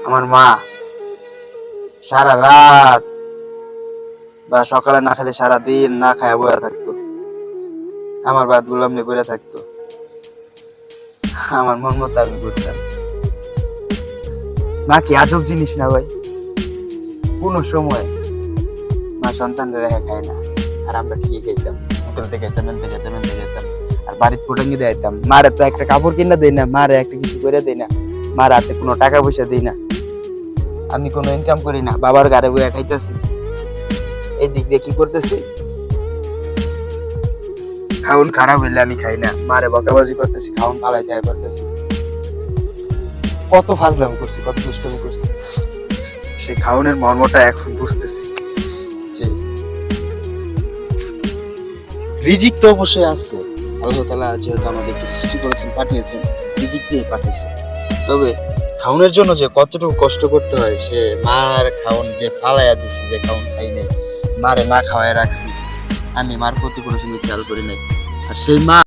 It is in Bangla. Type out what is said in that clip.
আমার মা সারা রাত বা সকালে না খেলে সারা দিন না খায় বয়ে থাকতো, আমার ভাত গুলাম নিয়ে পড়ে থাকতো, আমার মন মতো আমি করতাম। মা কি আজব জিনিস না ভাই, কোনো সময় মা সন্তানরা রেখে খায় না, আর আমরা ঠিকই খাইতাম, হোটেল থেকে খাইতাম, এনতে খাইতাম, এনতে খাইতাম, আর বাড়িতে ফুটাঙ্গি দিতাম। মারে তো একটা কাপড় কিনা দেই না, মারে একটা কিছু করে দেই না, মার হাতে কোনো টাকা পয়সা দিই না, আমি কোনো ইনকাম করি না, বাবার গাড়ি বইয়া খাইতেছি। এই দিক দিয়ে কি করতেছি, খাউন খারাপ হইলে আমি খাই না, মারে বকাবাজি করতেছি, খাউন পালাইতে করতেছি, কত ফাজলাম করছি, কত দুষ্টমি করছি। সে খাউনের মর্মটা এখন বুঝতেছি যে রিজিক তো অবশ্যই আছে, আল্লাহ তাআলা যেহেতু আমাদেরকে সৃষ্টি করেছেন, পাঠিয়েছেন, রিজিক দিয়ে পাঠিয়েছেন। তবে খাউনের জন্য যে কতটুকু কষ্ট করতে হয়, সে মার খাউন যে ফালাইয়া দিছি, যে খাউন খাই নাই, মারে না খাওয়ায় রাখছি, আমি মার প্রতি কোনো সময় খেয়াল করি নাই। আর সেই মা